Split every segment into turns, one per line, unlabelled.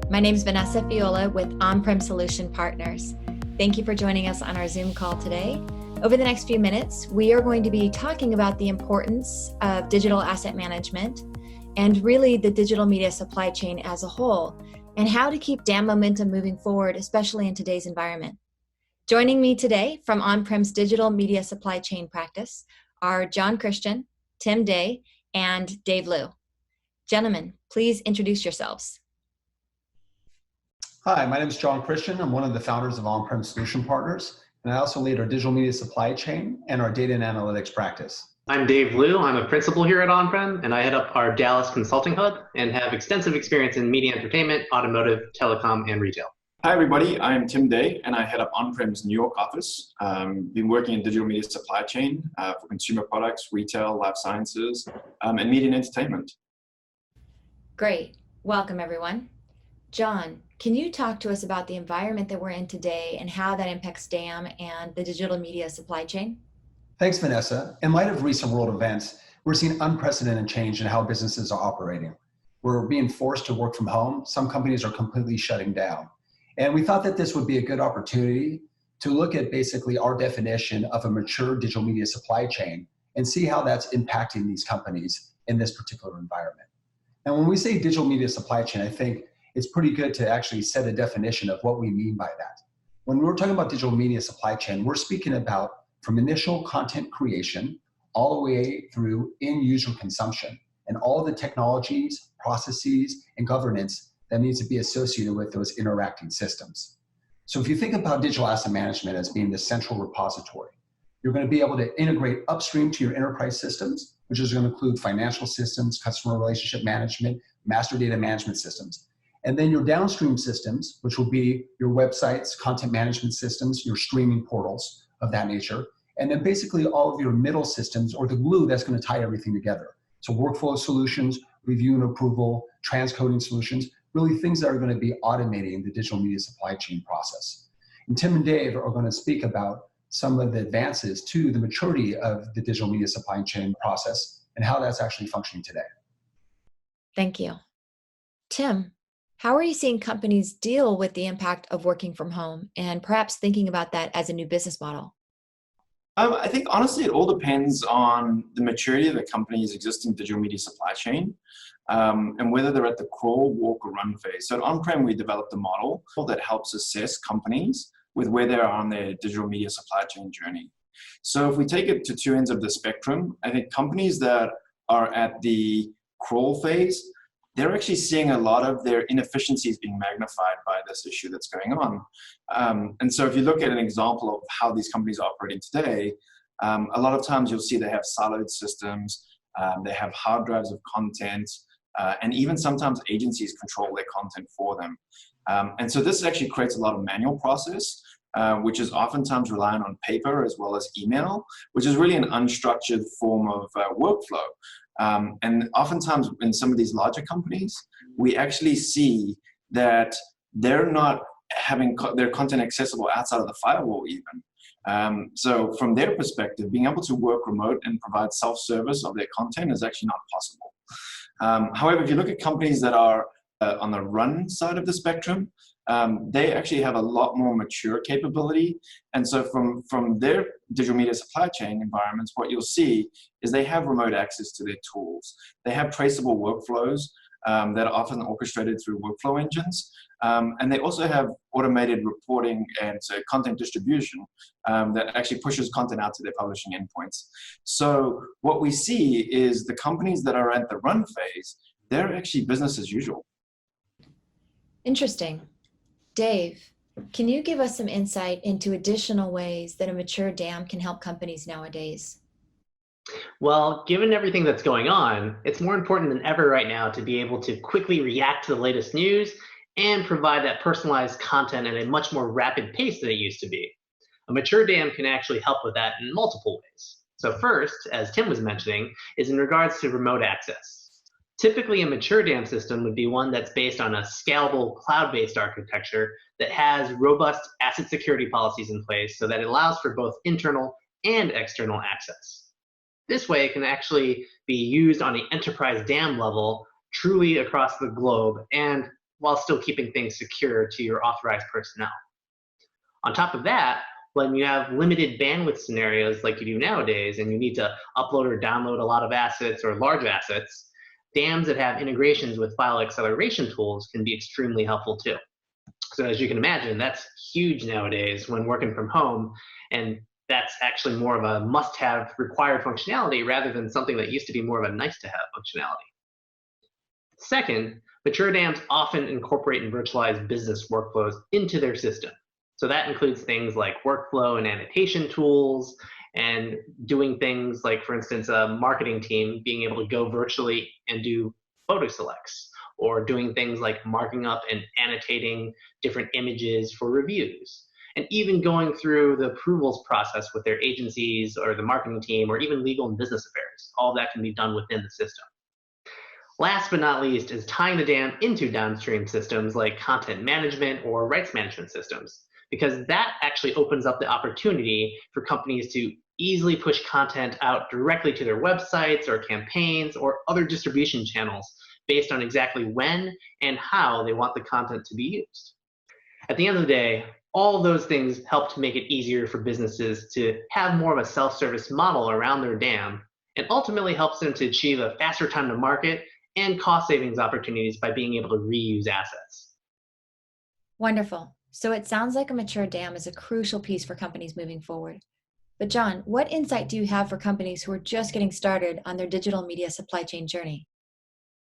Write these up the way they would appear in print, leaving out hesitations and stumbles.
My name is Vanessa Fiola with On-Prem Solution Partners. Thank you for joining us on our Zoom call today. Over the next few minutes, we are going to be talking about the importance of digital asset management and really the digital media supply chain as a whole, and how to keep DAM momentum moving forward, especially in today's environment. Joining me today from On-Prem's digital media supply chain practice are John Christian, Tim Day, and Dave Liu. Gentlemen, please introduce yourselves.
Hi, my name is John Christian. I'm one of the founders of On-Prem Solution Partners, and I also lead our digital media supply chain and our data and analytics practice.
I'm Dave Liu. I'm a principal here at On-Prem, and I head up our Dallas Consulting Hub and have extensive experience in media entertainment, automotive, telecom, and retail.
Hi, everybody. I'm Tim Day, and I head up On-Prem's New York office. Been working in digital media supply chain for consumer products, retail, life sciences, and media and entertainment.
Great. Welcome, everyone. John, can you talk to us about the environment that we're in today and how that impacts DAM and the digital media supply chain?
Thanks, Vanessa. In light of recent world events, we're seeing unprecedented change in how businesses are operating. We're being forced to work from home. Some companies are completely shutting down. And we thought that this would be a good opportunity to look at basically our definition of a mature digital media supply chain and see how that's impacting these companies in this particular environment. And when we say digital media supply chain, I think it's pretty good to actually set a definition of what we mean by that. When we're talking about digital media supply chain, we're speaking about from initial content creation all the way through end user consumption and all of the technologies, processes, and governance that needs to be associated with those interacting systems. So if you think about digital asset management as being the central repository, you're going to be able to integrate upstream to your enterprise systems, which is going to include financial systems, customer relationship management, master data management systems. And then your downstream systems, which will be your websites, content management systems, your streaming portals of that nature, and then basically all of your middle systems or the glue that's going to tie everything together. So workflow solutions, review and approval, transcoding solutions, really things that are going to be automating the digital media supply chain process. And Tim and Dave are going to speak about some of the advances to the maturity of the digital media supply chain process and how that's actually functioning today.
Thank you. Tim, how are you seeing companies deal with the impact of working from home and perhaps thinking about that as a new business model?
I think honestly, it all depends on the maturity of the company's existing digital media supply chain and whether they're at the crawl, walk, or run phase. So at On-Prem, we developed a model that helps assess companies with where they are on their digital media supply chain journey. So if we take it to two ends of the spectrum, I think companies that are at the crawl phase, they're actually seeing a lot of their inefficiencies being magnified by this issue that's going on. And so if you look at an example of how these companies are operating today, a lot of times you'll see they have siloed systems, they have hard drives of content, and even sometimes agencies control their content for them. And so this actually creates a lot of manual process, which is oftentimes reliant on paper as well as email, which is really an unstructured form of workflow. And oftentimes in some of these larger companies, we actually see that they're not having their content accessible outside of the firewall even. So from their perspective, being able to work remote and provide self-service of their content is actually not possible. However, if you look at companies that are on the run side of the spectrum, they actually have a lot more mature capability. And so from their digital media supply chain environments, what you'll see is they have remote access to their tools. They have traceable workflows that are often orchestrated through workflow engines. And they also have automated reporting and so content distribution that actually pushes content out to their publishing endpoints. So what we see is the companies that are at the run phase, they're actually business as usual.
Interesting. Dave, can you give us some insight into additional ways that a mature DAM can help companies nowadays?
Well, given everything that's going on, it's more important than ever right now to be able to quickly react to the latest news and provide that personalized content at a much more rapid pace than it used to be. A mature DAM can actually help with that in multiple ways. So first, as Tim was mentioning, is in regards to remote access. Typically, a mature DAM system would be one that's based on a scalable cloud-based architecture that has robust asset security policies in place so that it allows for both internal and external access. This way, it can actually be used on the enterprise DAM level truly across the globe and while still keeping things secure to your authorized personnel. On top of that, when you have limited bandwidth scenarios like you do nowadays, and you need to upload or download a lot of assets or large assets, DAMs that have integrations with file acceleration tools can be extremely helpful too. So as you can imagine, that's huge nowadays when working from home, and that's actually more of a must-have required functionality rather than something that used to be more of a nice-to-have functionality. Second, mature DAMs often incorporate and virtualize business workflows into their system. So that includes things like workflow and annotation tools, and doing things like, for instance, a marketing team being able to go virtually and do photo selects, or doing things like marking up and annotating different images for reviews, and even going through the approvals process with their agencies or the marketing team, or even legal and business affairs. All of that can be done within the system. Last but not least is tying the DAM into downstream systems like content management or rights management systems, because that actually opens up the opportunity for companies to easily push content out directly to their websites or campaigns or other distribution channels based on exactly when and how they want the content to be used. At the end of the day, all of those things help to make it easier for businesses to have more of a self-service model around their DAM, and ultimately helps them to achieve a faster time to market and cost savings opportunities by being able to reuse assets.
Wonderful. So it sounds like a mature DAM is a crucial piece for companies moving forward. But John, what insight do you have for companies who are just getting started on their digital media supply chain journey?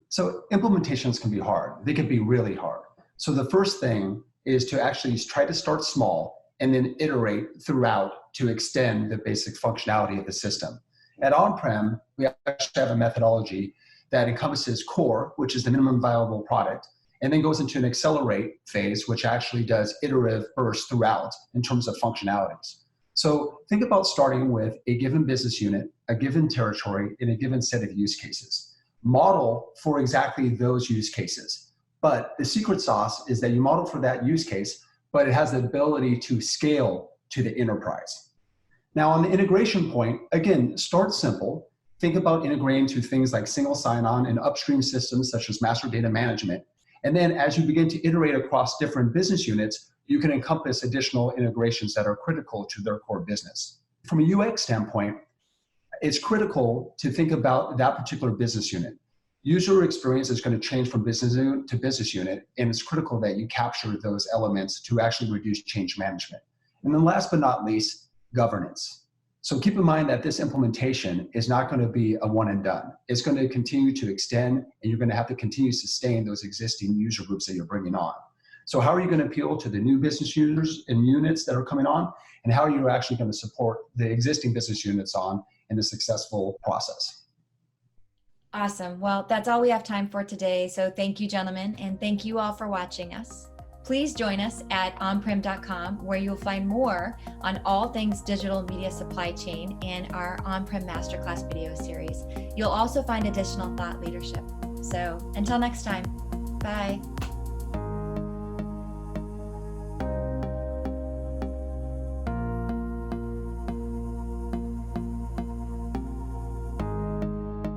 So implementations can be hard. They can be really hard. So the first thing is to actually try to start small and then iterate throughout to extend the basic functionality of the system. At on-prem, we actually have a methodology that encompasses core, which is the minimum viable product, and then goes into an accelerate phase, which actually does iterative bursts throughout in terms of functionalities. So think about starting with a given business unit, a given territory, and a given set of use cases. Model for exactly those use cases. But the secret sauce is that you model for that use case, but it has the ability to scale to the enterprise. Now on the integration point, again, start simple. Think about integrating to things like single sign-on and upstream systems such as master data management. And then as you begin to iterate across different business units, you can encompass additional integrations that are critical to their core business. From a UX standpoint, it's critical to think about that particular business unit. User experience is going to change from business unit to business unit, and it's critical that you capture those elements to actually reduce change management. And then last but not least, governance. So keep in mind that this implementation is not going to be a one and done. It's going to continue to extend, and you're going to have to continue to sustain those existing user groups that you're bringing on. So how are you going to appeal to the new business users and units that are coming on? And how are you actually going to support the existing business units on in the successful process?
Awesome. Well, that's all we have time for today. So thank you, gentlemen, and thank you all for watching us. Please join us at onprem.com, where you'll find more on all things digital media supply chain and our on-prem masterclass video series. You'll also find additional thought leadership. So until next time, bye.